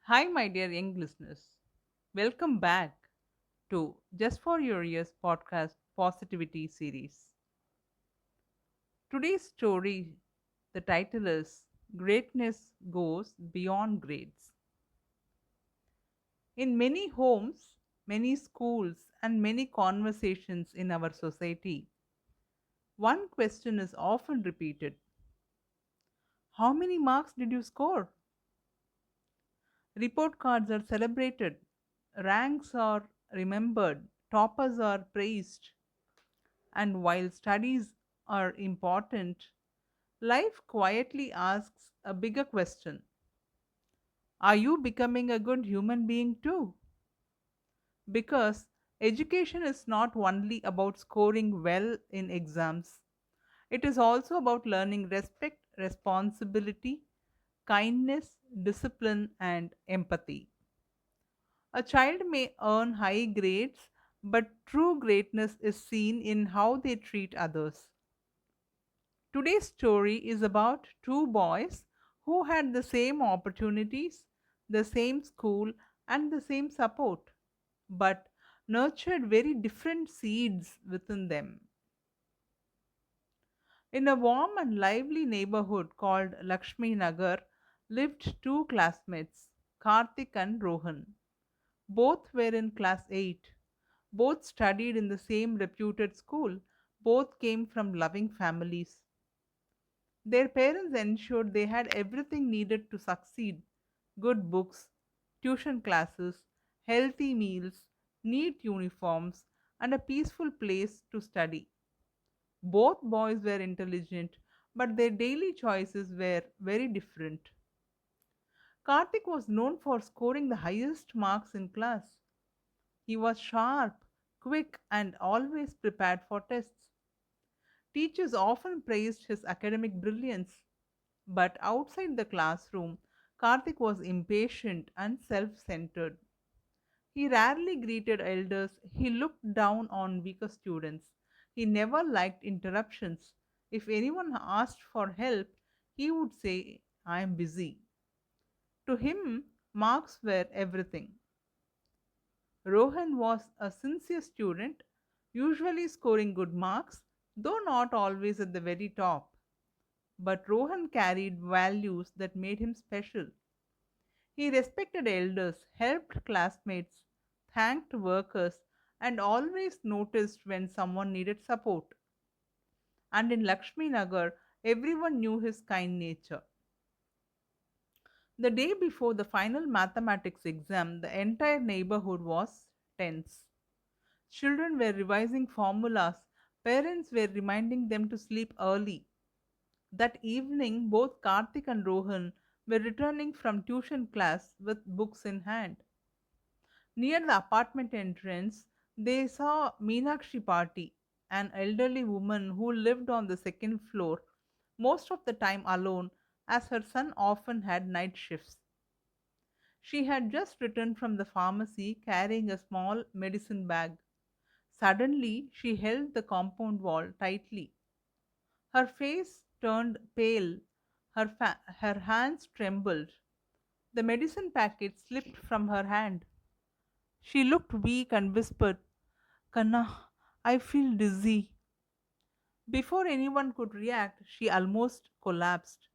Hi, my dear young listeners. Welcome back to Just for Your Ears podcast positivity series. Today's story, the title is Greatness Goes Beyond Grades. In many homes, many schools, and many conversations in our society, one question is often repeated: how many marks did you score? Report cards are celebrated, ranks are remembered, toppers are praised. And while studies are important, life quietly asks a bigger question: are you becoming a good human being too? Because education is not only about scoring well in exams, it is also about learning respect, responsibility, kindness, discipline, and empathy. A child may earn high grades, but true greatness is seen in how they treat others. Today's story is about two boys who had the same opportunities, the same school, and the same support, but nurtured very different seeds within them. In a warm and lively neighborhood called Lakshmi Nagar lived two classmates, Karthik and Rohan. Both were in class 8. Both studied in the same reputed school. Both came from loving families. Their parents ensured they had everything needed to succeed: good books, tuition classes, healthy meals, neat uniforms, and a peaceful place to study. Both boys were intelligent, but their daily choices were very different. Karthik was known for scoring the highest marks in class. He was sharp, quick, and always prepared for tests. Teachers often praised his academic brilliance. But outside the classroom, Karthik was impatient and self centered. He rarely greeted elders, he looked down on weaker students. He never liked interruptions. If anyone asked for help, he would say, I am busy. To him, marks were everything. Rohan was a sincere student, usually scoring good marks, though not always at the very top. But Rohan carried values that made him special. He respected elders, helped classmates, thanked workers, and always noticed when someone needed support. And in Lakshmi Nagar, everyone knew his kind nature. The day before the final mathematics exam, the entire neighborhood was tense. Children were revising formulas, parents were reminding them to sleep early. That evening, both Karthik and Rohan were returning from tuition class with books in hand. Near the apartment entrance, they saw Meenakshi Party, an elderly woman who lived on the second floor, most of the time alone, as her son often had night shifts. She had just returned from the pharmacy carrying a small medicine bag. Suddenly, she held the compound wall tightly. Her face turned pale, her hands trembled. The medicine packet slipped from her hand. She looked weak and whispered, Kanna, I feel dizzy. Before anyone could react, she almost collapsed.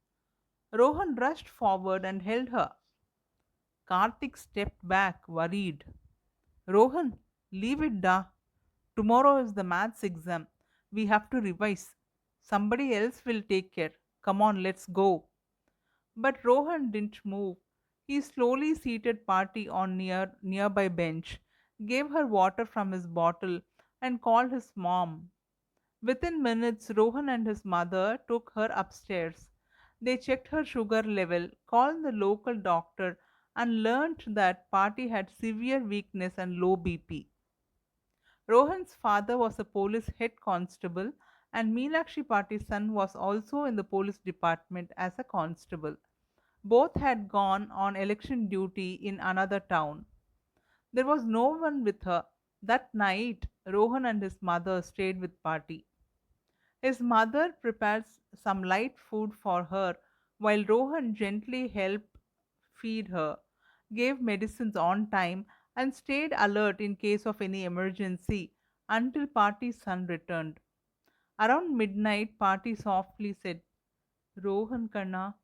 Rohan rushed forward and held her. Karthik stepped back, worried. Rohan, leave it da. Tomorrow is the maths exam. We have to revise. Somebody else will take care. Come on, let's go. But Rohan didn't move. He slowly seated Party on nearby bench, gave her water from his bottle, and called his mom. Within minutes, Rohan and his mother took her upstairs. They checked her sugar level, called the local doctor, and learnt that Party had severe weakness and low BP. Rohan's father was a police head constable, and Meenakshi Pati's son was also in the police department as a constable. Both had gone on election duty in another town. There was no one with her. That night, Rohan and his mother stayed with Party. His mother prepared some light food for her while Rohan gently helped feed her. gave medicines on time, and stayed alert in case of any emergency until Party's son returned. Around midnight, Party softly said, Rohan Kanna,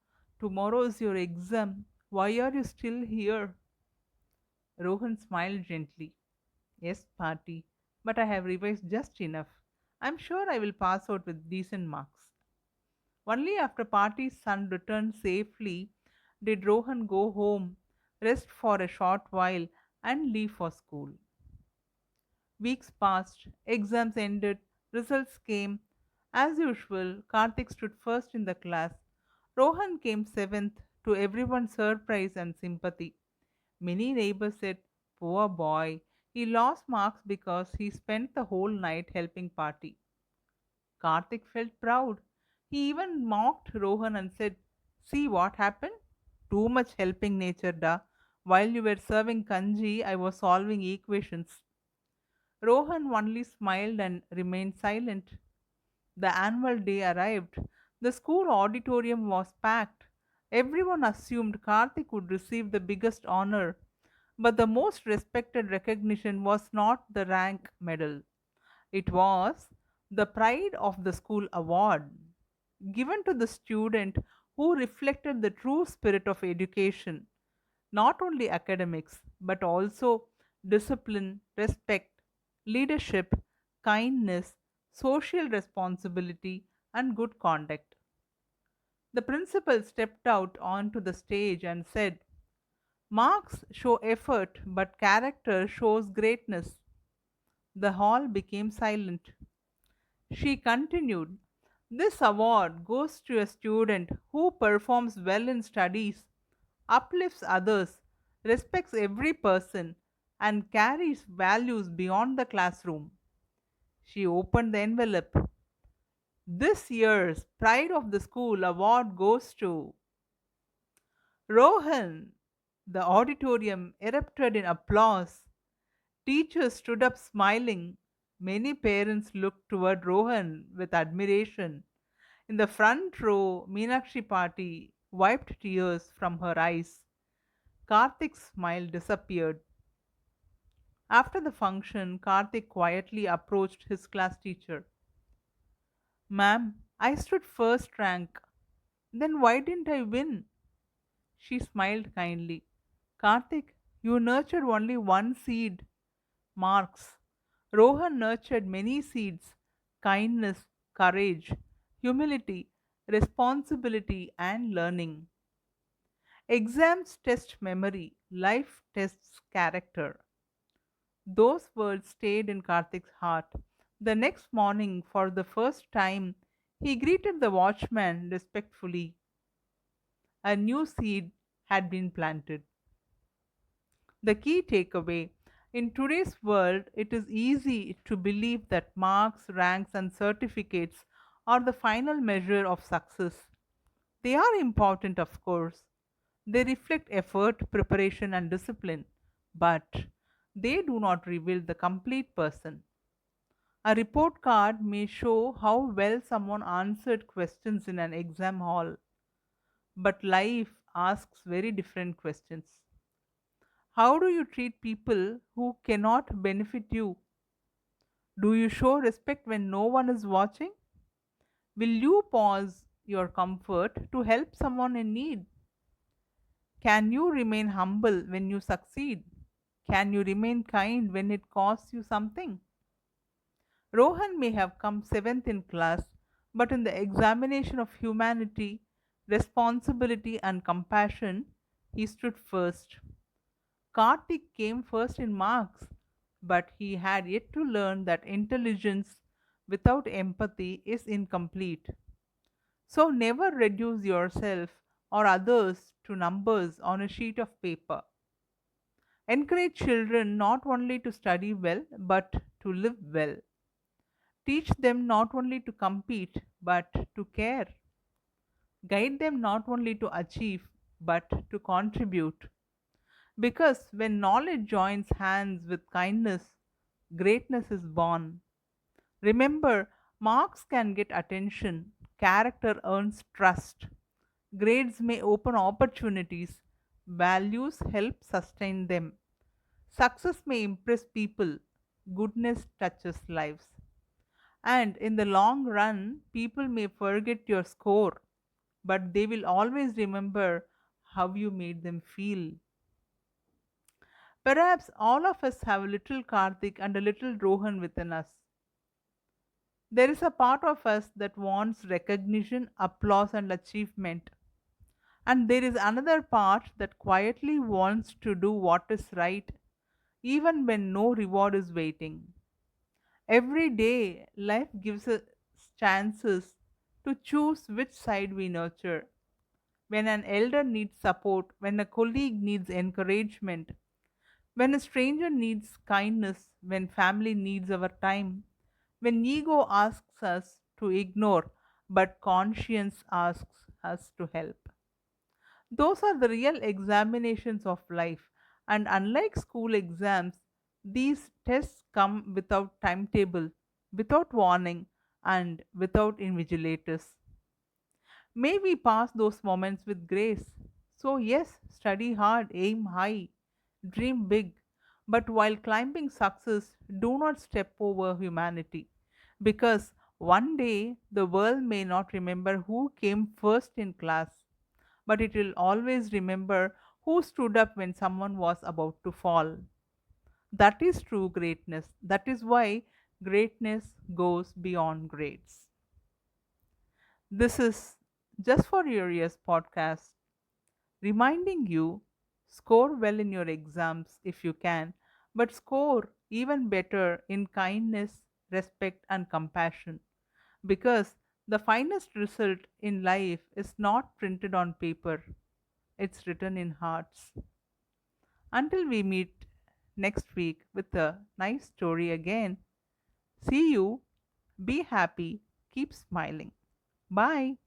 tomorrow is your exam. Why are you still here? Rohan smiled gently. Yes, Party, but I have revised just enough. I'm sure I will pass out with decent marks. Only after Party's son returned safely did Rohan go home, rest for a short while, and leave for school. Weeks passed, exams ended, results came. As usual, Karthik stood first in the class. Rohan came seventh, to everyone's surprise and sympathy. Many neighbors said, Poor boy, he lost marks because he spent the whole night helping Party. Karthik felt proud. He even mocked Rohan and said, See what happened? Too much helping nature, da. While you were serving kanji, I was solving equations. Rohan only smiled and remained silent. The annual day arrived. The school auditorium was packed. Everyone assumed Karthik would receive the biggest honor, but the most respected recognition was not the rank medal. It was the Pride of the School award, given to the student who reflected the true spirit of education, not only academics, but also discipline, respect, leadership, kindness, social responsibility, and good conduct. The principal stepped out onto the stage and said, Marks show effort, but character shows greatness. The hall became silent. She continued, This award goes to a student who performs well in studies, uplifts others, respects every person, and carries values beyond the classroom. She opened the envelope. This year's Pride of the School award goes to Rohan. The auditorium erupted in applause. Teachers stood up smiling. Many parents looked toward Rohan with admiration. In the front row, Meenakshi Party wiped tears from her eyes. Karthik's smile disappeared. After the function, Karthik quietly approached his class teacher. Ma'am, I stood first rank. Then why didn't I win? She smiled kindly. Karthik, you nurtured only one seed, marks. Rohan nurtured many seeds, kindness, courage, humility, responsibility, and learning. Exams test memory, life tests character. Those words stayed in Karthik's heart. The next morning, for the first time, he greeted the watchman respectfully. A new seed had been planted. The key takeaway: in today's world, it is easy to believe that marks, ranks, and certificates are the final measure of success. They are important, of course. They reflect effort, preparation, and discipline, but they do not reveal the complete person. A report card may show how well someone answered questions in an exam hall, but life asks very different questions. How do you treat people who cannot benefit you? Do you show respect when no one is watching? Will you pause your comfort to help someone in need? Can you remain humble when you succeed? Can you remain kind when it costs you something? Rohan may have come seventh in class, but in the examination of humanity, responsibility, and compassion, he stood first. Karthik came first in marks, but he had yet to learn that intelligence without empathy is incomplete. So never reduce yourself or others to numbers on a sheet of paper. Encourage children not only to study well but to live well. Teach them not only to compete but to care. Guide them not only to achieve but to contribute. Because when knowledge joins hands with kindness, greatness is born. Remember, marks can get attention, character earns trust, grades may open opportunities, Values help sustain them. Success may impress people, goodness touches lives. And in the long run, people may forget your score, but they will always remember how you made them feel. Perhaps all of us have a little Karthik and a little Rohan within us. There is a part of us that wants recognition, applause, and achievement. And there is another part that quietly wants to do what is right, even when no reward is waiting. Every day, life gives us chances to choose which side we nurture. When an elder needs support, when a colleague needs encouragement, when a stranger needs kindness, when family needs our time, when ego asks us to ignore, but conscience asks us to help. Those are the real examinations of life, and unlike school exams, these tests come without timetable, without warning, and without invigilators. May we pass those moments with grace. So, yes, study hard, aim high, dream big, but while climbing success, do not step over humanity. Because one day the world may not remember who came first in class, but it will always remember who stood up when someone was about to fall. That is true greatness. That is why greatness goes beyond grades. This is Just for Your Ears podcast, reminding you score well in your exams if you can, but score even better in kindness, respect, and compassion. Because the finest result in life is not printed on paper, it's written in hearts. Until we meet next week with a nice story again, see you, be happy, keep smiling. Bye.